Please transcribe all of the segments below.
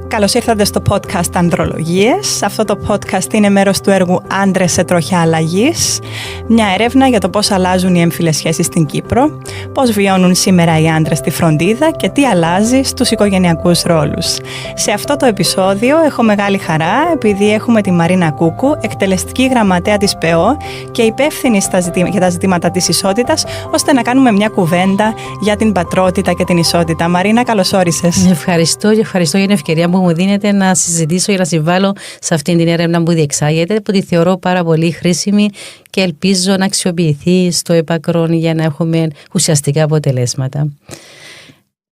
Καλώς ήρθατε στο podcast Ανδρολογίες. Αυτό το podcast είναι μέρος του έργου Άντρες σε τροχιά αλλαγής. Μια έρευνα για το πώς αλλάζουν οι έμφυλες σχέσεις στην Κύπρο, πώς βιώνουν σήμερα οι άντρες τη φροντίδα και τι αλλάζει στους οικογενειακούς ρόλους. Σε αυτό το επεισόδιο έχω μεγάλη χαρά επειδή έχουμε τη Μαρίνα Κούκου, εκτελεστική γραμματέα της ΠΕΟ και υπεύθυνη για τα ζητήματα της ισότητας, ώστε να κάνουμε μια κουβέντα για την πατρότητα και την ισότητα. Μαρίνα, καλώς όρισες. Ευχαριστώ για την ευκαιρία που μου δίνετε να συζητήσω ή να συμβάλλω σε αυτήν την έρευνα που διεξάγεται, που τη θεωρώ πάρα πολύ χρήσιμη και ελπίζω να αξιοποιηθεί στο έπακρον για να έχουμε ουσιαστικά αποτελέσματα.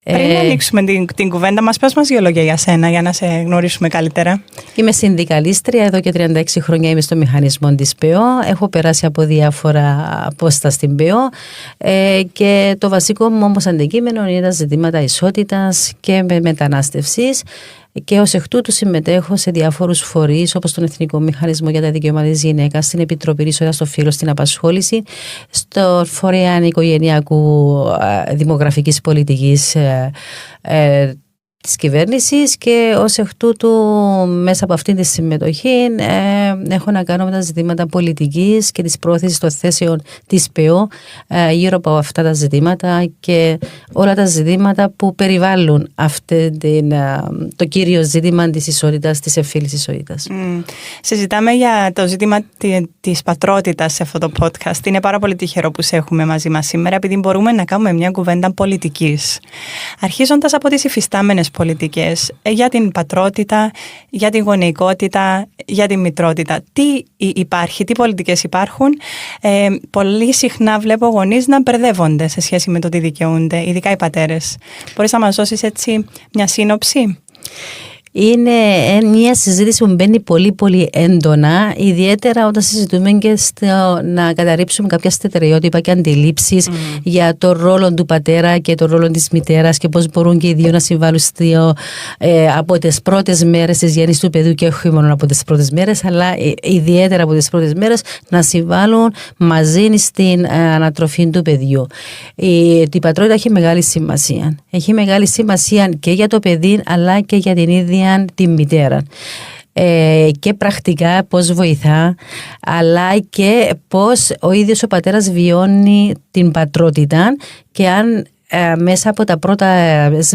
Πριν ανοίξουμε την κουβέντα μας, πες μας δύο λόγια για σένα, για να σε γνωρίσουμε καλύτερα. Είμαι συνδικαλίστρια, εδώ και 36 χρόνια είμαι στο μηχανισμό της ΠΕΟ. Έχω περάσει από διάφορα πόστα στην ΠΕΟ και το βασικό μου όμως αντικείμενο είναι τα ζητήματα ισότητας και μετανάστευσης. Και ως εκ τούτου συμμετέχω σε διάφορους φορείς, όπως τον Εθνικό Μηχανισμό για τα Δικαιώματα της Γυναίκας, στην Επιτροπή Ισότητας των Φύλων στην Απασχόληση, στο Φορέα Οικογενειακού Δημογραφικής Πολιτικής της κυβέρνησης, και ως εκ τούτου μέσα από αυτή τη συμμετοχή έχω να κάνω με τα ζητήματα πολιτικής και της πρόθεσης των θέσεων της ΠΕΟ γύρω από αυτά τα ζητήματα και όλα τα ζητήματα που περιβάλλουν το κύριο ζήτημα της ισότητας, της έμφυλης ισότητας. Συζητάμε για το ζήτημα της πατρότητας σε αυτό το podcast. Είναι πάρα πολύ τυχερό που σε έχουμε μαζί μας σήμερα, επειδή μπορούμε να κάνουμε μια κουβέντα πολιτικής. Αρχίζοντας από τις υφιστάμενες πολιτικές για την πατρότητα, για την γονεϊκότητα, για την μητρότητα. Τι υπάρχει, τι πολιτικές υπάρχουν? Πολύ συχνά βλέπω γονείς να μπερδεύονται σε σχέση με το τι δικαιούνται, ειδικά οι πατέρες. Μπορείς να μας δώσεις έτσι μια σύνοψη? Είναι μια συζήτηση που μπαίνει πολύ πολύ έντονα, ιδιαίτερα όταν συζητούμε και να καταρρύψουμε κάποια στερεότυπα και αντιλήψεις για το ρόλο του πατέρα και το ρόλο της μητέρας και πώς μπορούν και οι δύο να συμβάλλουν από τις πρώτες μέρες της γέννησης του παιδιού, και όχι μόνο από τις πρώτες μέρες, αλλά ιδιαίτερα από τις πρώτες μέρες να συμβάλλουν μαζί στην ανατροφή του παιδιού. Η πατρότητα έχει μεγάλη σημασία. Έχει μεγάλη σημασία και για το παιδί, αλλά και για την ίδια τη μητέρα. Και πρακτικά πώς βοηθά, αλλά και πώς ο ίδιος ο πατέρας βιώνει την πατρότητα, και αν μέσα από τα πρώτα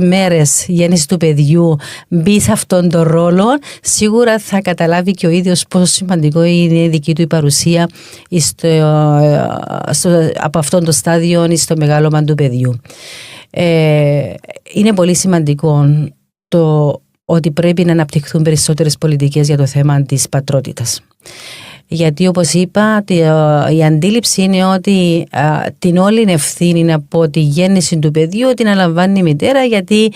μέρες γέννηση του παιδιού μπει σε αυτόν τον ρόλο, σίγουρα θα καταλάβει και ο ίδιος πόσο σημαντικό είναι η δική του η παρουσία από αυτόν το στάδιο στο μεγάλωμα του παιδιού. Είναι πολύ σημαντικό ότι πρέπει να αναπτυχθούν περισσότερες πολιτικές για το θέμα της πατρότητας. Γιατί, όπως είπα, η αντίληψη είναι ότι την όλη ευθύνη από τη γέννηση του παιδιού την αναλαμβάνει η μητέρα, γιατί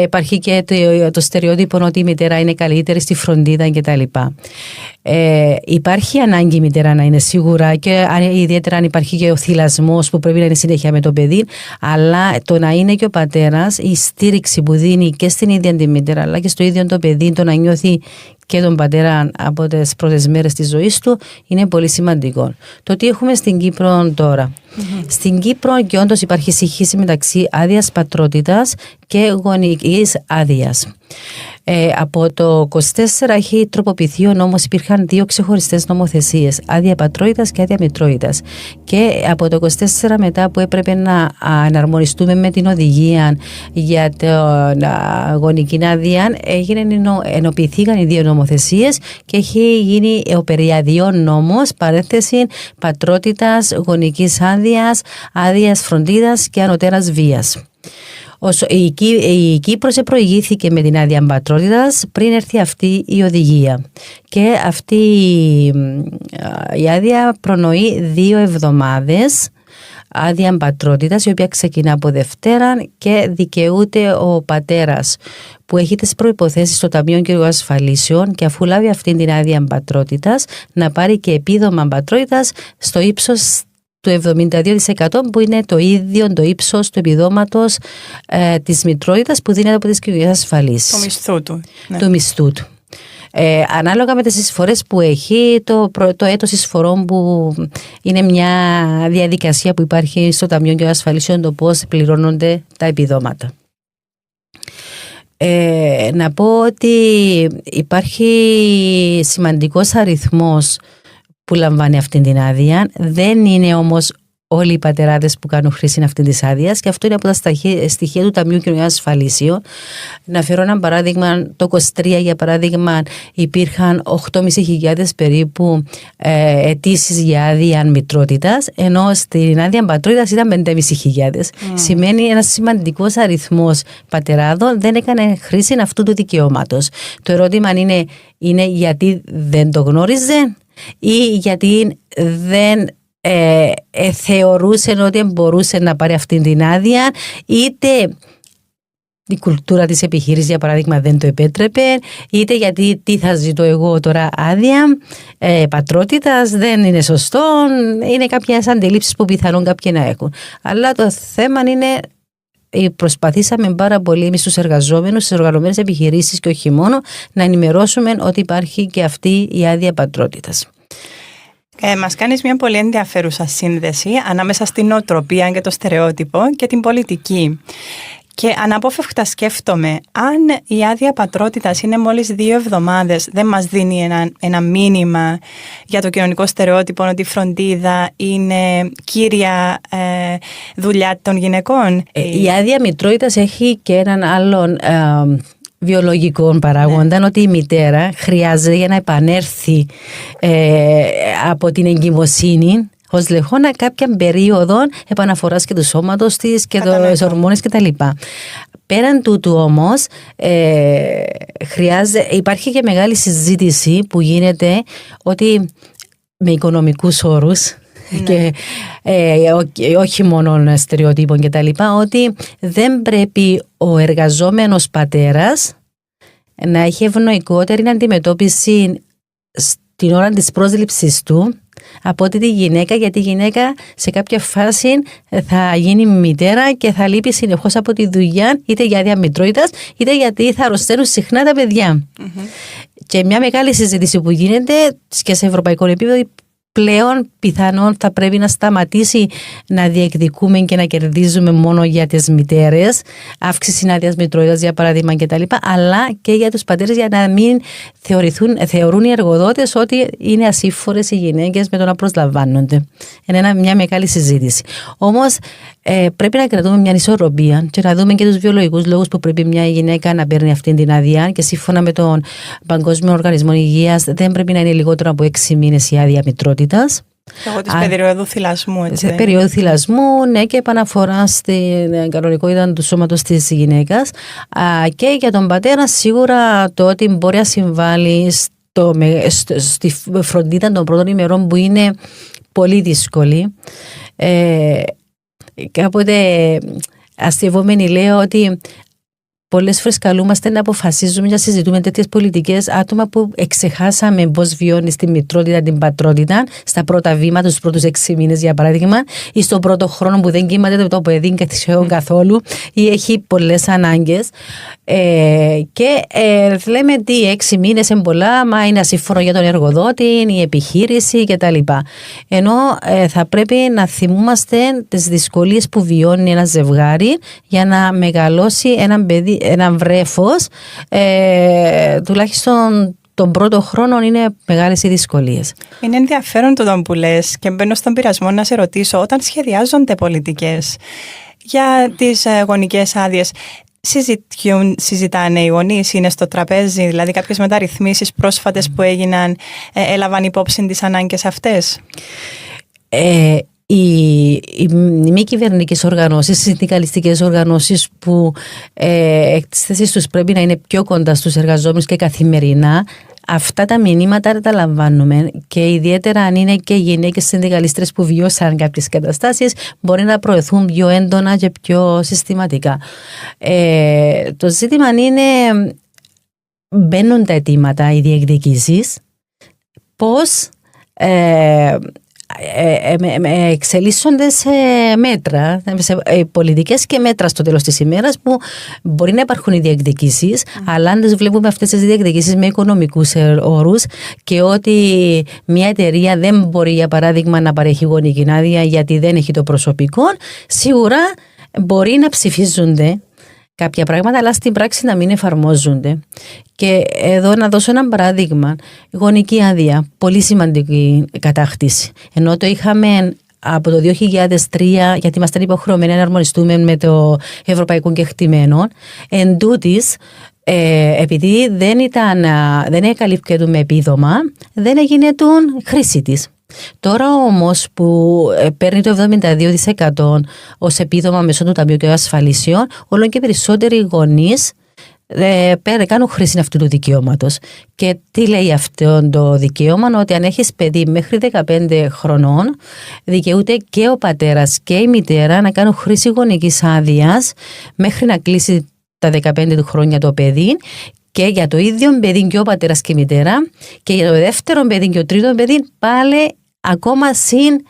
υπάρχει και το στερεότυπο ότι η μητέρα είναι καλύτερη στη φροντίδα κτλ. Υπάρχει ανάγκη η μητέρα να είναι σίγουρα, και ιδιαίτερα αν υπάρχει και ο θυλασμός που πρέπει να είναι συνέχεια με το παιδί, αλλά το να είναι και ο πατέρας, η στήριξη που δίνει και στην ίδια τη μητέρα αλλά και στο ίδιο το παιδί, το να νιώθει και τον πατέρα από τις πρώτες μέρες της ζωής του, είναι πολύ σημαντικό. Το τι έχουμε στην Κύπρο τώρα. Στην Κύπρο και όντως υπάρχει συγχύση μεταξύ άδειας πατρότητας και γονικής άδειας. Από το 24 έχει τροποποιηθεί ο νόμος, υπήρχαν δύο ξεχωριστές νομοθεσίες, άδεια πατρότητας και άδεια μητρότητας. Και από το 24 μετά, που έπρεπε να εναρμονιστούμε με την οδηγία για την γονική άδεια, ενοποιηθήκαν οι δύο νομοθεσίες και έχει γίνει ο περιαδιών νόμος, παρένθεση πατρότητας, γονικής άδειας, άδειας φροντίδας και ανωτέρας βίας. Η Κύπρος προηγήθηκε με την άδεια πατρότητας πριν έρθει αυτή η οδηγία, και αυτή η άδεια προνοεί 2 εβδομάδες άδεια πατρότητας, η οποία ξεκινά από Δευτέρα, και δικαιούται ο πατέρας που έχει τις προϋποθέσεις στο Ταμείο Κοινωνικών Ασφαλίσεων, και αφού λάβει αυτή την άδεια πατρότητας να πάρει και επίδομα πατρότητας στο ύψος του 72%, που είναι το ίδιο το ύψος του επιδόματος της μητρότητας που δίνεται από τις κοινωνικές ασφαλίσεις. Το μισθού του. Ναι. Το μισθού του. Ανάλογα με τις εισφορές που έχει, το έτος εισφορών, που είναι μια διαδικασία που υπάρχει στο Ταμείο Κοινωνικών Ασφαλίσεων, το πώς πληρώνονται τα επιδόματα. Να πω ότι υπάρχει σημαντικός αριθμός που λαμβάνει αυτή την άδεια. Δεν είναι όμως όλοι οι πατεράδες που κάνουν χρήση αυτής της άδειας, και αυτό είναι από τα στοιχεία του Ταμείου Κοινωνικών Ασφαλίσεων. Να φέρω ένα παράδειγμα. Το 2023, για παράδειγμα, υπήρχαν 8.500 περίπου αιτήσεις για άδεια μητρότητας, ενώ στην άδεια πατρότητας ήταν 5.500. Σημαίνει ένας σημαντικός αριθμός πατεράδων δεν έκανε χρήση αυτού του δικαιώματος. Το ερώτημα είναι γιατί δεν το γνώριζε ή γιατί δεν θεωρούσε ότι μπορούσε να πάρει αυτή την άδεια, είτε η κουλτούρα της επιχείρησης, για παράδειγμα, δεν το επέτρεπε, είτε γιατί τι θα ζητώ εγώ τώρα άδεια πατρότητας, δεν είναι σωστό, είναι κάποιες αντιλήψεις που πιθανόν κάποιοι να έχουν. Αλλά το θέμα είναι, προσπαθήσαμε πάρα πολύ εμείς τους εργαζόμενους στις οργανωμένες επιχειρήσεις και όχι μόνο, να ενημερώσουμε ότι υπάρχει και αυτή η άδεια πατρότητας. Μας κάνεις μια πολύ ενδιαφέρουσα σύνδεση ανάμεσα στην νοοτροπία και το στερεότυπο και την πολιτική. Και αναπόφευκτα σκέφτομαι, αν η άδεια πατρότητας είναι μόλις 2 εβδομάδες, δεν μας δίνει ένα μήνυμα για το κοινωνικό στερεότυπο ότι η φροντίδα είναι κύρια δουλειά των γυναικών? Η άδεια μητρότητας έχει και έναν άλλον βιολογικών παράγοντα, ότι η μητέρα χρειάζεται για να επανέλθει από την εγκυμοσύνη ως λεχόνα κάποια περίοδο επαναφοράς και του σώματος της και των ορμόνες κτλ. Πέραν τούτου όμως υπάρχει και μεγάλη συζήτηση που γίνεται ότι με οικονομικούς όρους, και όχι μόνο στερεοτύπων και τα λοιπά, ότι δεν πρέπει ο εργαζόμενος πατέρας να έχει ευνοϊκότερη αντιμετώπιση στην ώρα της πρόσληψης του από ότι τη γυναίκα, γιατί η γυναίκα σε κάποια φάση θα γίνει μητέρα και θα λείπει συνεχώς από τη δουλειά, είτε για άδεια μητρότητας, είτε γιατί θα αρρωσταίνουν συχνά τα παιδιά. Και μια μεγάλη συζήτηση που γίνεται και σε ευρωπαϊκό επίπεδο, πλέον πιθανόν θα πρέπει να σταματήσει να διεκδικούμε και να κερδίζουμε μόνο για τις μητέρες, αύξηση άδειας μητρότητας για παράδειγμα κτλ., αλλά και για τους πατέρες, για να μην θεωρούν οι εργοδότες ότι είναι ασύμφορες οι γυναίκες με το να προσλαμβάνονται. Είναι μια μεγάλη συζήτηση. Όμως πρέπει να κρατούμε μια ισορροπία και να δούμε και τους βιολογικούς λόγους που πρέπει μια γυναίκα να παίρνει αυτή την άδεια, και σύμφωνα με τον Παγκόσμιο Οργανισμό Υγείας δεν πρέπει να είναι λιγότερο από 6 μήνες η άδεια μητρότητας. Λόγω της περίοδου θυλασμού, έτσι. Σε περίοδο θυλασμού, ναι, και επαναφορά στην κανονικότητα του σώματος της γυναίκας. Και για τον πατέρα σίγουρα το ότι μπορεί να συμβάλλει στη φροντίδα των πρώτων ημερών, που είναι πολύ δύσκολη. Κάποτε αστειευόμενοι λέω ότι πολλές φορές καλούμαστε να αποφασίζουμε και να συζητούμε τέτοιες πολιτικές άτομα που εξεχάσαμε πώς βιώνει τη μητρότητα, την πατρότητα, στα πρώτα βήματα, στους πρώτους 6 μήνες για παράδειγμα, ή στον πρώτο χρόνο που δεν κοιμάται το παιδί καθόλου ή έχει πολλές ανάγκες. Και λέμε ότι 6 μήνες είναι πολλά, μα είναι ασύμφωνο για τον εργοδότη, η επιχείρηση κτλ. Ενώ θα πρέπει να θυμούμαστε τις δυσκολίες που βιώνει ένα ζευγάρι για να μεγαλώσει έναν παιδί, έναν βρέφος, τουλάχιστον τον πρώτο χρόνο είναι μεγάλες οι δυσκολίες. Είναι ενδιαφέρον το που λες, και μπαίνω στον πειρασμό να σε ρωτήσω, όταν σχεδιάζονται πολιτικές για τις γονικές άδειες, συζητάνε οι γονείς, είναι στο τραπέζι, δηλαδή κάποιες μεταρρυθμίσεις πρόσφατες που έγιναν έλαβαν υπόψη τις ανάγκες αυτές? Οι μη κυβερνητικές οργανώσεις, οι συνδικαλιστικές οργανώσεις που τις θέσεις τους πρέπει να είναι πιο κοντά στους εργαζόμενους και καθημερινά, αυτά τα μηνύματα τα λαμβάνουμε, και ιδιαίτερα αν είναι και γυναίκες συνδικαλίστρες που βιώσαν κάποιες καταστάσεις, μπορεί να προωθούν πιο έντονα και πιο συστηματικά. Το ζήτημα είναι, μπαίνουν τα αιτήματα, οι διεκδικήσεις, πώς εξελίσσονται σε μέτρα, σε πολιτικές και μέτρα στο τέλος της ημέρας, που μπορεί να υπάρχουν οι διεκδικήσεις, αλλά αν τις βλέπουμε αυτές τις διεκδικήσεις με οικονομικούς όρους, και ότι μια εταιρεία δεν μπορεί για παράδειγμα να παρέχει γονική άδεια γιατί δεν έχει το προσωπικό, σίγουρα μπορεί να ψηφίζονται κάποια πράγματα, αλλά στην πράξη να μην εφαρμόζονται. Και εδώ να δώσω ένα παράδειγμα. Γονική άδεια, πολύ σημαντική κατάκτηση. Ενώ το είχαμε από το 2003, γιατί ήμασταν υποχρεωμένοι να αρμονιστούμε με το ευρωπαϊκό κεκτημένο, εν τούτης, επειδή δεν εκαλύπτεται με επίδομα, δεν έγινε τον χρήση της. Τώρα όμως που παίρνει το 72% ως επίδομα μέσω του Ταμείου και Ασφαλίσεων, όλο και περισσότεροι γονείς κάνουν χρήση αυτού του δικαιώματος. Και τι λέει αυτό το δικαίωμα? Ότι αν έχεις παιδί μέχρι 15 χρονών, δικαιούται και ο πατέρας και η μητέρα να κάνουν χρήση γονικής άδειας μέχρι να κλείσει τα 15 του χρόνια το παιδί, και για το ίδιο παιδί και ο πατέρας και η μητέρα, και για το δεύτερο παιδί και ο τρίτο παιδί πάλι ακόμα συν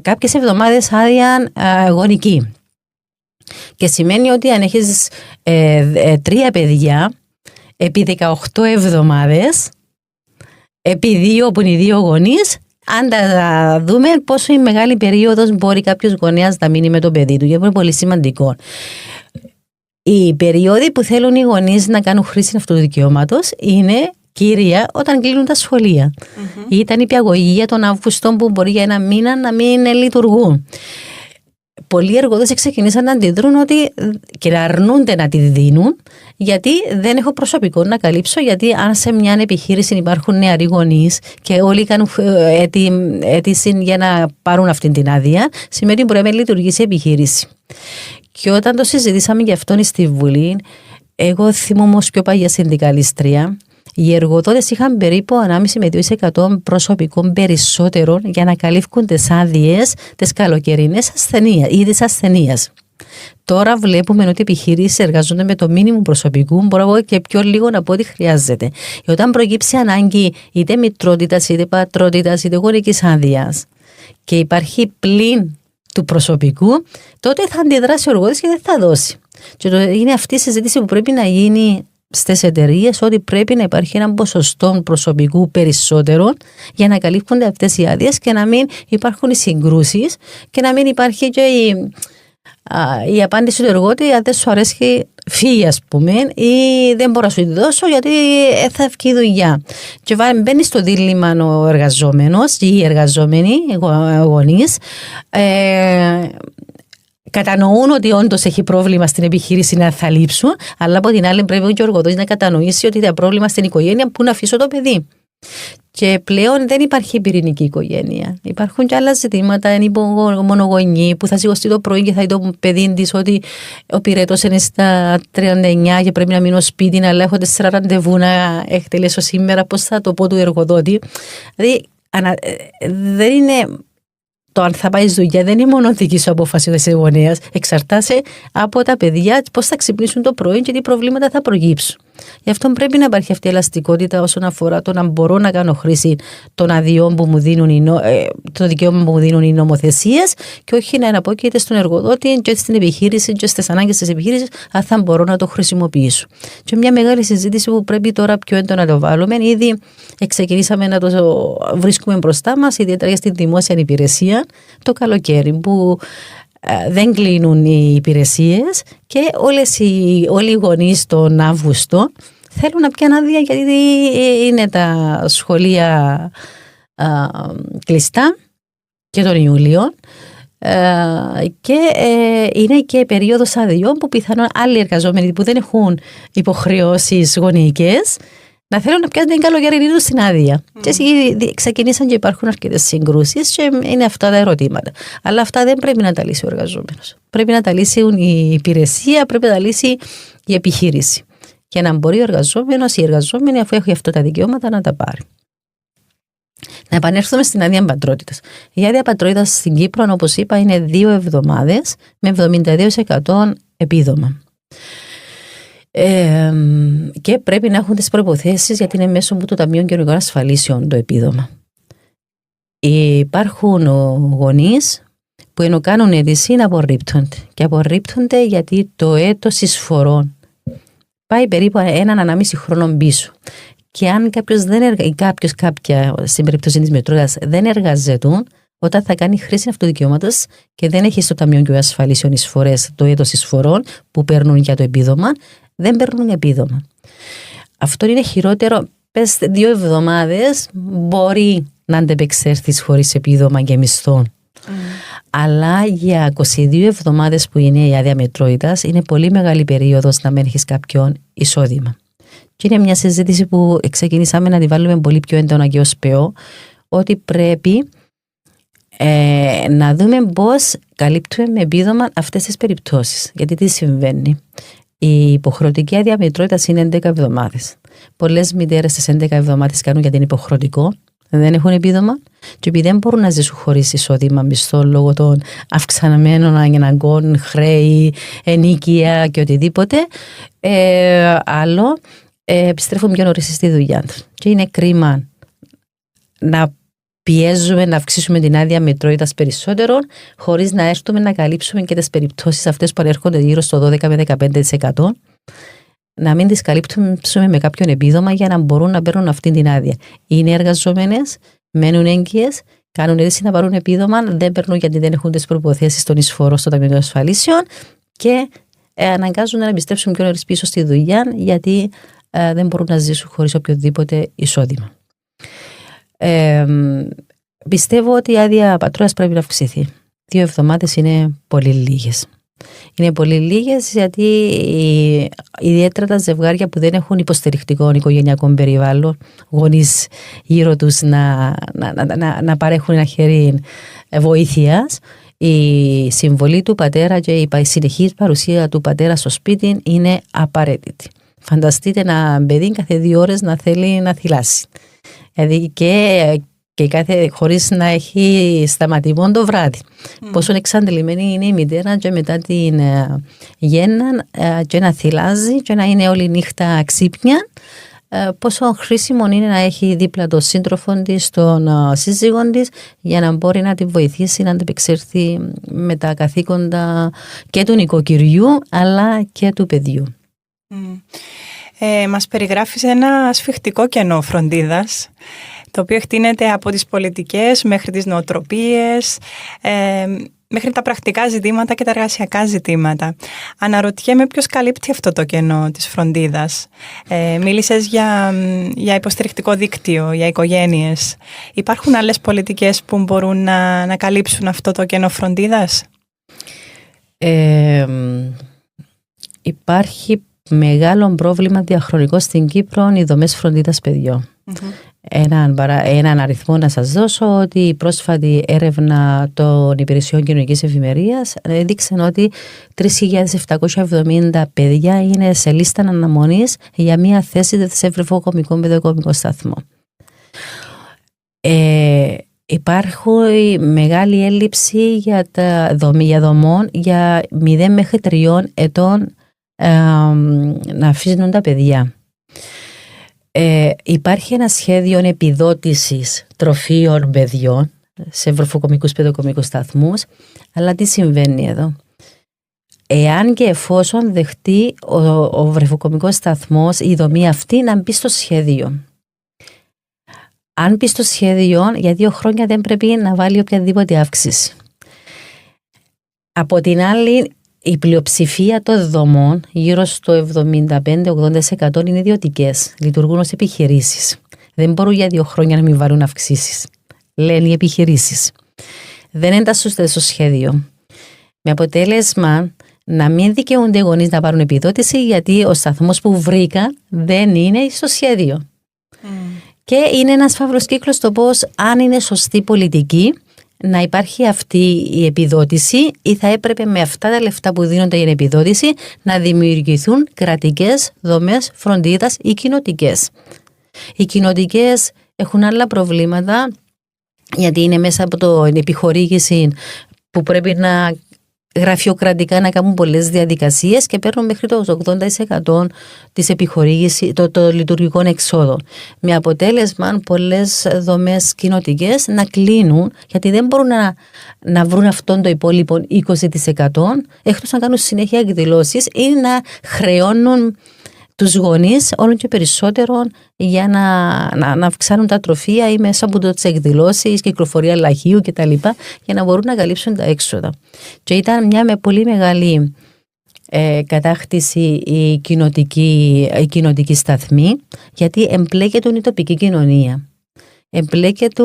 κάποιες εβδομάδες άδεια γονική. Και σημαίνει ότι αν έχεις 3 παιδιά επί 18 εβδομάδες, επί 2 που είναι οι 2 γονείς, αν τα δούμε πόσο η μεγάλη περίοδος μπορεί κάποιος γονέας να μείνει με το παιδί του, γιατί είναι πολύ σημαντικό. Οι περίοδοι που θέλουν οι γονείς να κάνουν χρήση αυτού του δικαιώματος είναι κύρια όταν κλείνουν τα σχολεία. Ή ήταν η πιαγωγία τον Αύγουστο που μπορεί για ένα μήνα να μην λειτουργούν. Πολλοί εργοδότες ξεκινήσαν να αντιδρούν και να αρνούνται να τη δίνουν, γιατί δεν έχω προσωπικό να καλύψω, γιατί αν σε μια επιχείρηση υπάρχουν νεαροί γονείς και όλοι κάνουν αίτηση για να πάρουν αυτή την άδεια, σημαίνει ότι μπορεί να μην λειτουργήσει η επιχείρηση. Και όταν το συζητήσαμε γι' αυτόν στη Βουλή, εγώ θυμούμαι ως πιο παγιά συνδικαλίστρια, οι εργοδότες είχαν περίπου 1,5 με 2% προσωπικών περισσότερων για να καλύφουν τις άδειες τις καλοκαιρινές ή της ασθενείας. Τώρα βλέπουμε ότι οι επιχειρήσεις εργαζόνται με το μήνυμο προσωπικού, μπορώ και πιο λίγο από ό,τι χρειάζεται. Και όταν προκύψει ανάγκη είτε μητρότητας, είτε πατρότητας, είτε γονικής άδειας και υπάρχει πλην του προσωπικού, τότε θα αντιδράσει ο εργοδότης και δεν θα δώσει. Και είναι αυτή η συζήτηση που πρέπει να γίνει στις εταιρείες, ότι πρέπει να υπάρχει ένα ποσοστό προσωπικού περισσότερο για να καλύπτονται αυτές οι άδειες και να μην υπάρχουν οι συγκρούσεις και να μην υπάρχει και η απάντηση του εργότη: αν δεν σου αρέσει, φύγει, ας πούμε, ή δεν μπορώ να σου τη δώσω γιατί θα ευκεί η δουλειά. Και μπαίνει στο δίλημμα ο εργαζόμενος ή οι εργαζόμενοι, οι γονείς. Κατανοούν ότι όντως έχει πρόβλημα στην επιχείρηση να θα λείψουν, αλλά από την άλλη πρέπει και ο εργοδότης να κατανοήσει ότι έχει πρόβλημα στην οικογένεια που να αφήσω το παιδί. Και πλέον δεν υπάρχει πυρηνική οικογένεια. Υπάρχουν και άλλα ζητήματα. Είναι μονογονή που θα σηκωστεί το πρωί και θα δει το παιδί της ότι ο πυρετός είναι στα 39 και πρέπει να μείνω σπίτι, αλλά έχω 4 ραντεβού να εκτελέσω σήμερα. Πώς θα το πω του εργοδότη? Δηλαδή, δεν είναι. Το αν θα πάει στη δουλειά δεν είναι μόνο δική σου απόφαση της γονέας. Εξαρτάσαι από τα παιδιά, πώς θα ξυπνήσουν το πρωί και τι προβλήματα θα προκύψουν. Γι' αυτό πρέπει να υπάρχει αυτή η ελαστικότητα όσον αφορά το να μπορώ να κάνω χρήση των αδειών που μου δίνουν το δικαίωμα που μου δίνουν οι νομοθεσίες, και όχι να αναπόκειται στον εργοδότη και στην επιχείρηση και στις ανάγκες της επιχείρησης, αν θα μπορώ να το χρησιμοποιήσω. Και μια μεγάλη συζήτηση που πρέπει τώρα πιο έντονα να το βάλουμε. Ήδη ξεκινήσαμε να το βρίσκουμε μπροστά μας, ιδιαίτερα στην δημόσια υπηρεσία, το καλοκαίρι που δεν κλείνουν οι υπηρεσίες και όλοι οι γονείς τον Αύγουστο θέλουν να πιάνουν άδεια, γιατί είναι τα σχολεία κλειστά και τον Ιούλιο και είναι και περίοδος αδειών που πιθανόν άλλοι εργαζόμενοι που δεν έχουν υποχρεώσεις γονεϊκές να θέλουν να πιάσουν την καλοκαιρινή τους στην άδεια. Και ξεκινήσαν και υπάρχουν αρκετές συγκρούσεις και είναι αυτά τα ερωτήματα. Αλλά αυτά δεν πρέπει να τα λύσει ο εργαζόμενος. Πρέπει να τα λύσει η υπηρεσία, πρέπει να τα λύσει η επιχείρηση. Και να μπορεί ο εργαζόμενος ή η εργαζόμενη, αφού έχει αυτά τα δικαιώματα, να τα πάρει. Να επανέλθουμε στην άδεια πατρότητας. Η άδεια πατρότητας στην Κύπρο, όπως είπα, είναι 2 εβδομάδες με 72% επίδομα. Και πρέπει να έχουν τις προϋποθέσεις, γιατί είναι μέσω του Ταμείου Κοινωνικών Ασφαλίσεων το επίδομα. Υπάρχουν γονείς που ενώ κάνουν αίτηση να απορρίπτονται. Και απορρίπτονται γιατί το έτος εισφορών πάει περίπου 1,5 χρόνο πίσω. Και αν κάποια στην περίπτωση της μητρότητας δεν εργαζετούν, όταν θα κάνει χρήση αυτοδικαιώματος και δεν έχει στο Ταμείο και Ασφαλίσεων εισφορές το έτος εισφορών που παίρνουν για το επίδομα, δεν παίρνουν επίδομα. Αυτό είναι χειρότερο. Πες 2 εβδομάδες μπορεί να αντεπεξέλθεις χωρίς επίδομα και μισθό. Αλλά για 22 εβδομάδες που είναι η άδεια μητρότητας είναι πολύ μεγάλη περίοδος να μην έχεις κάποιον εισόδημα. Και είναι μια συζήτηση που ξεκινήσαμε να τη βάλουμε πολύ πιο έντονα και ως ΠΕΟ, ότι πρέπει να δούμε πώς καλύπτουμε με επίδομα αυτές τις περιπτώσεις. Γιατί τι συμβαίνει. Η υποχρεωτική άδεια μητρότητας είναι 11 εβδομάδες. Πολλές μητέρες στις 11 εβδομάδες κάνουν γιατί είναι υποχρεωτικό, δεν έχουν επίδομα, και επειδή δεν μπορούν να ζήσουν χωρίς εισόδημα μισθό λόγω των αυξανμένων αναγκών, χρέη, ενοίκια και οτιδήποτε άλλο, επιστρέφουν πιο νωρίς στη δουλειά τους. Και είναι κρίμα να πιέζουμε να αυξήσουμε την άδεια μητρότητας περισσότερο, χωρίς να έρθουμε να καλύψουμε και τις περιπτώσεις αυτές που ανέρχονται γύρω στο 12 με 15%, να μην τις καλύψουμε με κάποιον επίδομα για να μπορούν να παίρνουν αυτή την άδεια. Είναι εργαζόμενες, μένουν έγκυες, κάνουν αίτηση να πάρουν επίδομα, δεν παίρνουν γιατί δεν έχουν τις προϋποθέσεις των εισφορών στο Ταμείο Ασφαλίσεων και αναγκάζουν να επιστρέψουν πιο νωρίς πίσω στη δουλειά γιατί δεν μπορούν να ζήσουν χωρίς οποιοδήποτε εισόδημα. Πιστεύω ότι η άδεια πατρότητας πρέπει να αυξηθεί. 2 εβδομάδες είναι πολύ λίγες. Είναι πολύ λίγες γιατί ιδιαίτερα τα ζευγάρια που δεν έχουν υποστηρικτικό οικογενειακό περιβάλλον, γονείς γύρω τους να παρέχουν ένα χέρι βοήθειας, η συμβολή του πατέρα και η συνεχής παρουσία του πατέρα στο σπίτι είναι απαραίτητη. Φανταστείτε ένα παιδί κάθε 2 ώρες να θέλει να θυλάσει. Δηλαδή και χωρίς να έχει σταματημό το βράδυ. Πόσο εξαντλημένη είναι η μητέρα και μετά την γέννα και να θυλάζει και να είναι όλη νύχτα ξύπνια. Πόσο χρήσιμο είναι να έχει δίπλα τον σύντροφο της, τον σύζυγό της, για να μπορεί να τη βοηθήσει να αντεπεξέλθει με τα καθήκοντα και του νοικοκυριού αλλά και του παιδιού. Μας περιγράφεις ένα σφιχτικό κενό φροντίδας, το οποίο εκτείνεται από τις πολιτικές μέχρι τις νοοτροπίες, μέχρι τα πρακτικά ζητήματα και τα εργασιακά ζητήματα. Αναρωτιέμαι ποιος καλύπτει αυτό το κενό της φροντίδας. Μίλησες για υποστηρικτικό δίκτυο, για οικογένειες. Υπάρχουν άλλες πολιτικές που μπορούν να καλύψουν αυτό το κενό φροντίδας? Υπάρχει μεγάλο πρόβλημα διαχρονικό στην Κύπρο οι δομές φροντίδας παιδιών. Έναν αριθμό να σας δώσω, ότι η πρόσφατη έρευνα των υπηρεσιών κοινωνικής ευημερίας έδειξε ότι 3.770 παιδιά είναι σε λίστα αναμονής για μια θέση σε βρεφοκομικό παιδοκομικό σταθμό. Υπάρχει μεγάλη έλλειψη για δομών για 0 μέχρι 3 ετών να αφήνουν τα παιδιά. Υπάρχει ένα σχέδιο επιδότησης τροφίων παιδιών σε βρεφοκομικούς παιδοκομικούς σταθμούς, αλλά τι συμβαίνει εδώ? Εάν και εφόσον δεχτεί ο βρεφοκομικός σταθμός η δομή αυτή να μπει στο σχέδιο. Αν μπει στο σχέδιο, για 2 χρόνια δεν πρέπει να βάλει οποιαδήποτε αύξηση. Από την άλλη, η πλειοψηφία των δομών, γύρω στο 75-80% είναι ιδιωτικές, λειτουργούν ως επιχειρήσεις. Δεν μπορούν για 2 χρόνια να μην βάλουν αυξήσεις. Λένε οι επιχειρήσεις. Δεν εντάσσονται στο σχέδιο. Με αποτέλεσμα να μην δικαιούνται οι γονείς να πάρουν επιδότηση, γιατί ο σταθμός που βρήκαν δεν είναι στο σχέδιο. Και είναι ένας φαύλος κύκλος το πώς, αν είναι σωστή πολιτική, να υπάρχει αυτή η επιδότηση, ή θα έπρεπε με αυτά τα λεφτά που δίνονται για επιδότηση να δημιουργηθούν κρατικές δομές φροντίδας ή κοινοτικές. Οι κοινοτικές έχουν άλλα προβλήματα, γιατί είναι μέσα από την επιχορήγηση που πρέπει να γραφειοκρατικά να κάνουν πολλές διαδικασίες και παίρνουν μέχρι το 80% της επιχορήγησης των λειτουργικών εξόδων. Με αποτέλεσμα πολλές δομές κοινοτικές να κλείνουν, γιατί δεν μπορούν να βρουν αυτόν το υπόλοιπο 20%, εκτός να κάνουν συνέχεια εκδηλώσεις ή να χρεώνουν τους γονείς όλο και περισσότερο για να αυξάνουν τα τροφεία ή μέσα από τις εκδηλώσεις, κυκλοφορία λαχείου κτλ. Για να μπορούν να καλύψουν τα έξοδα. Και ήταν μια με πολύ μεγάλη κατάκτηση η κοινοτική σταθμή, γιατί εμπλέκεται η τοπική κοινωνία. Εμπλέκεται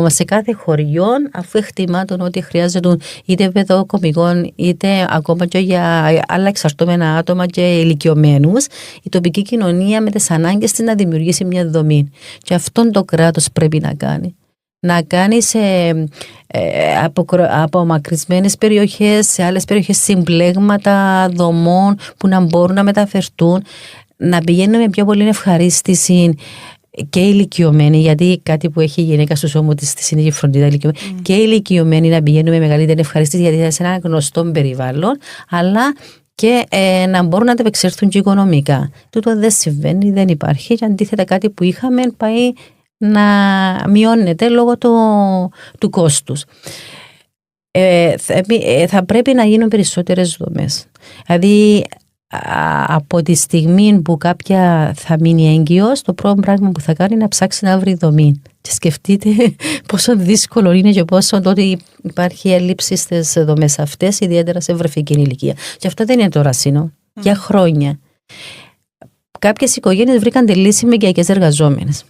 σε κάθε χωριό, αφού εκτιμάτων ότι χρειάζεται είτε παιδοκομικών είτε ακόμα και για άλλα εξαρτώμενα άτομα και ηλικιωμένους, η τοπική κοινωνία με τις ανάγκες της να δημιουργήσει μια δομή. Και αυτόν το κράτος πρέπει να κάνει. Να κάνει σε απομακρυσμένες περιοχές, σε άλλες περιοχές συμπλέγματα δομών που να μπορούν να μεταφερθούν, να πηγαίνουν με πιο πολύ ευχαρίστηση και ηλικιωμένοι, γιατί κάτι που έχει η γυναίκα στους ώμους της είναι η φροντίδα ηλικιωμένη, και ηλικιωμένοι να πηγαίνουν με μεγαλύτερη ευχαρίστηση, γιατί είναι σε ένα γνωστό περιβάλλον, αλλά και να μπορούν να ανταπεξέλθουν και οικονομικά. Τούτο δεν συμβαίνει, δεν υπάρχει, και αντίθετα κάτι που είχαμε πάει να μειώνεται λόγω του κόστους. Θα πρέπει να γίνουν περισσότερες δομές. Δηλαδή, από τη στιγμή που κάποια θα μείνει έγκυος, το πρώτο πράγμα που θα κάνει είναι να ψάξει να βρει δομή. Και σκεφτείτε πόσο δύσκολο είναι και πόσο τότε υπάρχει έλλειψη στις δομές αυτές, ιδιαίτερα σε βρεφική ηλικία. Και αυτό δεν είναι τώρα σύνο. Για χρόνια. Κάποιες οικογένειες βρήκαν τη λύση με οικιακές εργαζόμενες.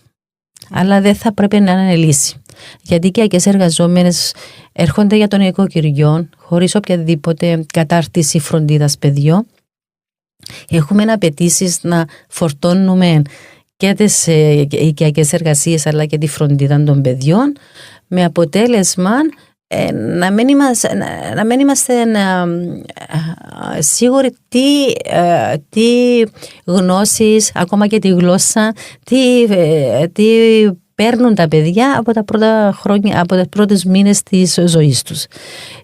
Αλλά δεν θα πρέπει να είναι λύση. Γιατί οι οικιακές εργαζόμενες έρχονται για τον οικοκυριό χωρίς οποιαδήποτε κατάρτιση φροντίδας παιδιών. Έχουμε απαιτήσεις να φορτώνουμε και τις οικιακές εργασίες αλλά και τη φροντίδα των παιδιών, με αποτέλεσμα να μην είμαστε σίγουροι τι γνώσεις, ακόμα και τη γλώσσα, τι παίρνουν τα παιδιά από τα πρώτα χρόνια, από τις πρώτες μήνες της ζωής τους.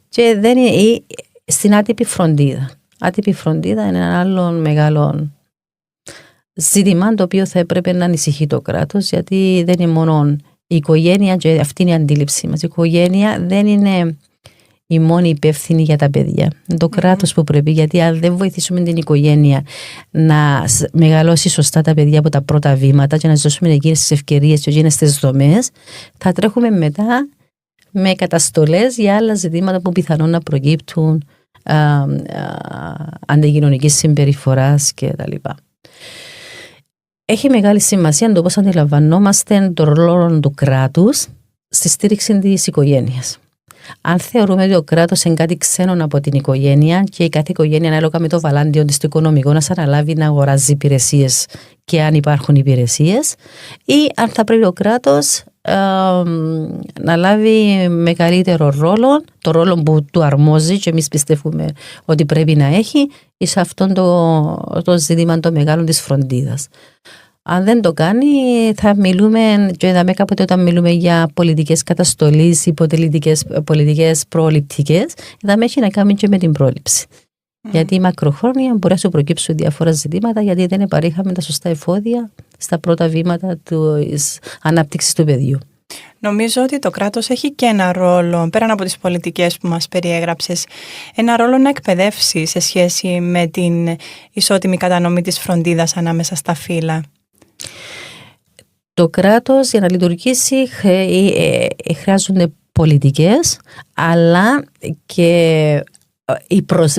Και δεν είναι στην άτυπη φροντίδα. Άτυπη φροντίδα είναι ένα άλλο μεγάλο ζήτημα, το οποίο θα έπρεπε να ανησυχεί το κράτος, γιατί δεν είναι μόνο η οικογένεια, και αυτή είναι η αντίληψή μας. Η οικογένεια δεν είναι η μόνη υπεύθυνη για τα παιδιά. Είναι το κράτος που πρέπει, γιατί αν δεν βοηθήσουμε την οικογένεια να μεγαλώσει σωστά τα παιδιά από τα πρώτα βήματα και να δώσουμε εκείνες τις ευκαιρίες και εκείνες τις δομές, θα τρέχουμε μετά με καταστολές για άλλα ζητήματα που πιθανόν να προκύπτουν, αντικοινωνικής συμπεριφοράς κτλ. Έχει μεγάλη σημασία το πώς αντιλαμβανόμαστε τον ρόλο του κράτους στη στήριξη της οικογένειας. Αν θεωρούμε ότι ο κράτος είναι κάτι ξένο από την οικογένεια και η κάθε οικογένεια ανάλογα με το βαλάντιο της, το οικονομικό, να αναλάβει να αγοράζει υπηρεσίες και αν υπάρχουν υπηρεσίες, ή αν θα πρέπει ο κράτος να λάβει μεγαλύτερο ρόλο, το ρόλο που του αρμόζει και εμείς πιστεύουμε ότι πρέπει να έχει, σε αυτόν το ζήτημα το μεγάλο της φροντίδας. Αν δεν το κάνει, θα μιλούμε, και είδαμε κάποτε όταν μιλούμε για πολιτικές καταστολής, πολιτικές προληπτικές, θα έχει να κάνει και με την πρόληψη. Γιατί μακροχρόνια μπορεί να σου προκύψουν διάφορα ζητήματα, γιατί δεν παρήχαμε τα σωστά εφόδια στα πρώτα βήματα της ανάπτυξης του παιδιού. Νομίζω ότι το κράτος έχει και ένα ρόλο, πέραν από τις πολιτικές που μας περιέγραψες, ένα ρόλο να εκπαιδεύσει σε σχέση με την ισότιμη κατανομή της φροντίδας ανάμεσα στα φύλλα. Το κράτος για να λειτουργήσει χρειάζονται πολιτικές, αλλά και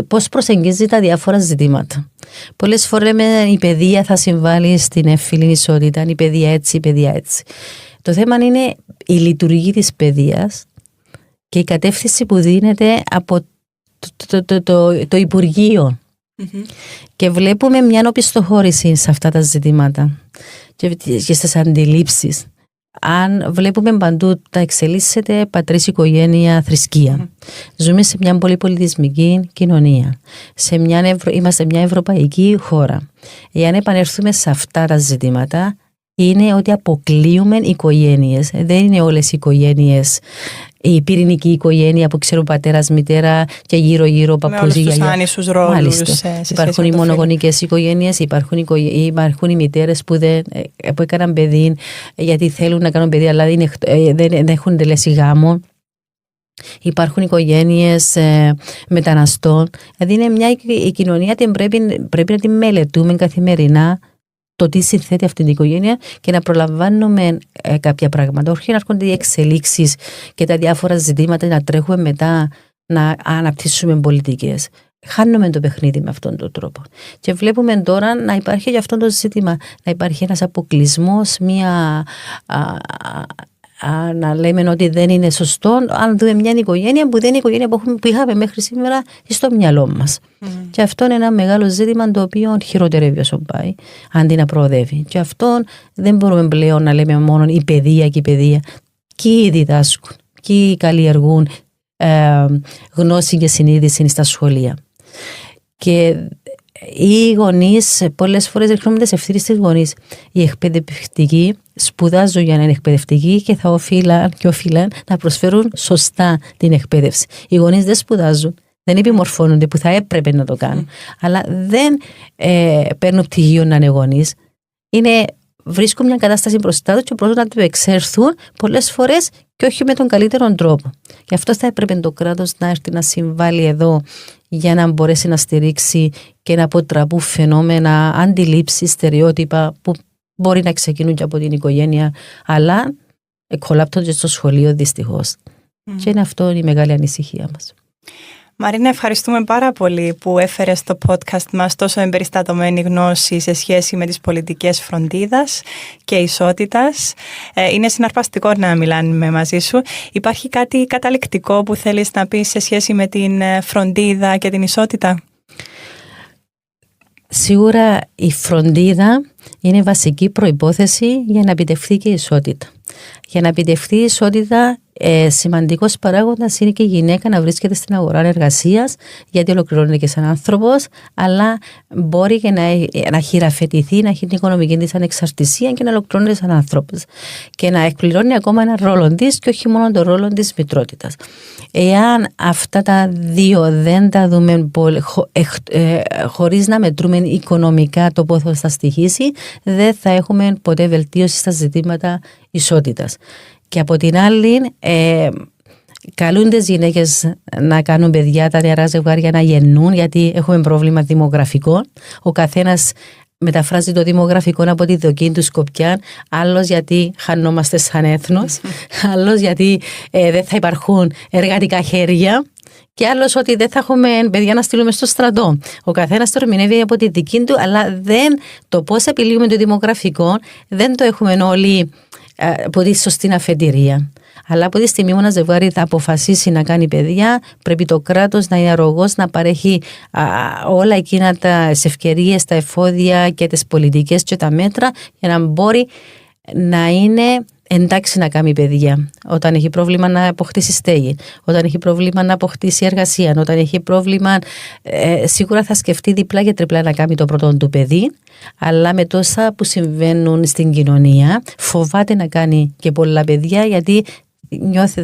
πώς προσεγγίζει τα διάφορα ζητήματα. Πολλές φορές η παιδεία θα συμβάλλει στην εύφυλη ισότητα, η παιδεία έτσι, η παιδεία έτσι. Το θέμα είναι η λειτουργία της παιδείας και η κατεύθυνση που δίνεται από το Υπουργείο. Και βλέπουμε μια οπισθοχώρηση σε αυτά τα ζητήματα και στις αντιλήψεις. Αν βλέπουμε παντού τα εξελίσσεται πατρίς, οικογένεια, θρησκεία. Ζούμε σε μια πολυπολιτισμική κοινωνία. Είμαστε μια ευρωπαϊκή χώρα. Εάν επανέλθουμε σε αυτά τα ζητήματα, είναι ότι αποκλείουμε οικογένειες. Δεν είναι όλες οι οικογένειες η πυρηνική οικογένεια που ξέρουν πατέρας, μητέρα και γύρω-γύρω παππούζι, γιαγιά. Με όλους τους άνισους ρόλους. Υπάρχουν οι μονογονικές οικογένειες, υπάρχουν οι μητέρες που έκαναν παιδί γιατί θέλουν να κάνουν παιδί αλλά δεν έχουν τελέσει γάμο. Υπάρχουν οικογένειες μεταναστών. Δηλαδή είναι η κοινωνία την πρέπει να την μελετούμε καθημερινά, το τι συνθέτει αυτή την οικογένεια και να προλαμβάνουμε κάποια πράγματα. Όχι να έρχονται οι εξελίξεις και τα διάφορα ζητήματα να τρέχουμε μετά να αναπτύσσουμε πολιτικές. Χάνουμε το παιχνίδι με αυτόν τον τρόπο. Και βλέπουμε τώρα να υπάρχει για αυτό το ζήτημα, να υπάρχει ένας αποκλεισμός, να λέμε ότι δεν είναι σωστό, αν δούμε μια οικογένεια που δεν είναι η οικογένεια που είχαμε μέχρι σήμερα στο μυαλό μας. Και αυτό είναι ένα μεγάλο ζήτημα το οποίο χειροτερεύει όσο πάει, αντί να προοδεύει. Και αυτό δεν μπορούμε πλέον να λέμε μόνο η παιδεία και η παιδεία. Ποιοι διδάσκουν, ποιοι καλλιεργούν γνώση και συνείδηση στα σχολεία. Και οι γονείς, πολλές φορές ρίχνουμε τις ευθύνες στις γονείς. Οι εκπαιδευτικοί σπουδάζουν για να είναι εκπαιδευτικοί και θα οφείλαν να προσφέρουν σωστά την εκπαίδευση. Οι γονείς δεν σπουδάζουν, δεν επιμορφώνονται που θα έπρεπε να το κάνουν, αλλά δεν παίρνουν πτυχίο να είναι γονείς. Βρίσκουν μια κατάσταση μπροστά τους και μπορούν να το εξέρθουν πολλές φορές και όχι με τον καλύτερο τρόπο. Γι' αυτό θα έπρεπε το κράτος να έρθει να συμβάλλει εδώ για να μπορέσει να στηρίξει και να αποτραπούν φαινόμενα, αντιλήψεις, στερεότυπα που μπορεί να ξεκινούν και από την οικογένεια, αλλά εκχολάπτονται στο σχολείο δυστυχώς. Και είναι αυτό η μεγάλη ανησυχία μας. Μαρίνα, ευχαριστούμε πάρα πολύ που έφερες στο podcast μας τόσο εμπεριστατωμένη γνώση σε σχέση με τις πολιτικές φροντίδας και ισότητας. Είναι συναρπαστικό να μιλάμε μαζί σου. Υπάρχει κάτι καταληκτικό που θέλεις να πεις σε σχέση με την φροντίδα και την ισότητα? Σίγουρα η φροντίδα είναι βασική προϋπόθεση για να επιτευχθεί και η ισότητα. Για να επιτευχθεί η ισότητα, σημαντικός παράγοντας είναι και η γυναίκα να βρίσκεται στην αγορά εργασίας, γιατί ολοκληρώνεται και σαν άνθρωπος, αλλά μπορεί και να χειραφετηθεί, να έχει την οικονομική της ανεξαρτησία και να ολοκληρώνεται σαν άνθρωπος. Και να εκπληρώνει ακόμα ένα ρόλο της και όχι μόνο τον ρόλο της μητρότητας. Εάν αυτά τα δύο δεν τα δούμε χωρίς να μετρούμε οικονομικά το πόσο θα στοιχήσει, δεν θα έχουμε ποτέ βελτίωση στα ζητήματα ισότητας. Και από την άλλη, καλούν τις γυναίκες να κάνουν παιδιά, τα νεαρά ζευγάρια να γεννούν, γιατί έχουμε πρόβλημα δημογραφικό. Ο καθένας μεταφράζει το δημογραφικό από τη δοκή του σκοπιά, άλλος γιατί χανόμαστε σαν έθνος, άλλος γιατί δεν θα υπάρχουν εργατικά χέρια, και άλλος ότι δεν θα έχουμε παιδιά να στείλουμε στο στρατό. Ο καθένας το ερμηνεύει από τη δική του, αλλά το πώς επιλύουμε το δημογραφικό δεν το έχουμε όλοι από τη σωστή αφετηρία. Αλλά από τη στιγμή που ένα ζευγάρι θα αποφασίσει να κάνει παιδιά, πρέπει το κράτος να είναι αρρωγός, να παρέχει όλα εκείνα τις ευκαιρίες, τα εφόδια και τις πολιτικές και τα μέτρα για να μπορεί να είναι εντάξει να κάνει παιδιά. Όταν έχει πρόβλημα να αποκτήσει στέγη, όταν έχει πρόβλημα να αποκτήσει εργασία, όταν έχει πρόβλημα, σίγουρα θα σκεφτεί διπλά και τριπλά να κάνει το πρώτο του παιδί, αλλά με τόσα που συμβαίνουν στην κοινωνία φοβάται να κάνει και πολλά παιδιά, γιατί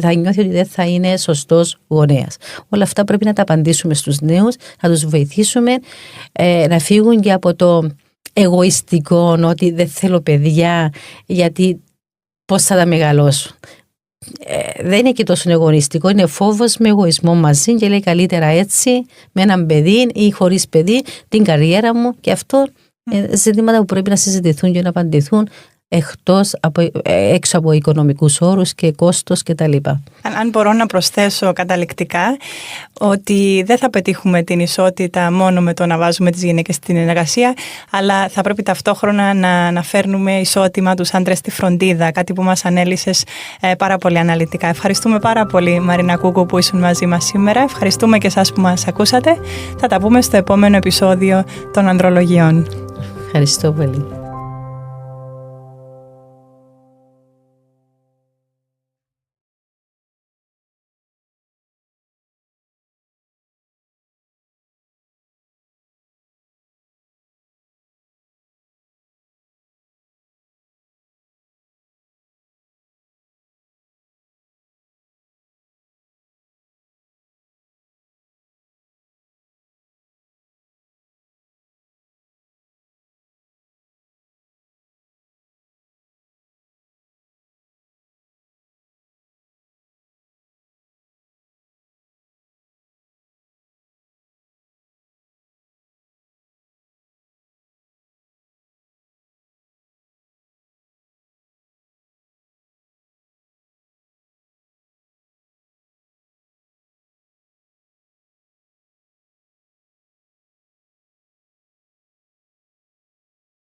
θα νιώθει ότι δεν θα είναι σωστός γονέας. Όλα αυτά πρέπει να τα απαντήσουμε στους νέους, να τους βοηθήσουμε να φύγουν και από το εγωιστικό, ότι δεν θέλω παιδιά γιατί πώς θα τα μεγαλώσω. Δεν είναι και τόσο εγωιστικό, είναι φόβος με εγωισμό μαζί και λέει καλύτερα έτσι, με έναν παιδί ή χωρίς παιδί, την καριέρα μου, και αυτό ζητήματα που πρέπει να συζητηθούν και να απαντηθούν έξω από οικονομικούς όρους και κόστος κτλ. Αν μπορώ να προσθέσω καταληκτικά ότι δεν θα πετύχουμε την ισότητα μόνο με το να βάζουμε τις γυναίκες στην εργασία, αλλά θα πρέπει ταυτόχρονα να φέρνουμε ισότιμα τους άντρες στη φροντίδα, κάτι που μας ανέλυσες πάρα πολύ αναλυτικά. Ευχαριστούμε πάρα πολύ, Μαρίνα Κούκου, που ήσουν μαζί μας σήμερα. Ευχαριστούμε και εσάς που μας ακούσατε. Θα τα πούμε στο επόμενο επεισόδιο των Ανδρολογιών. Ευχαριστώ πολύ.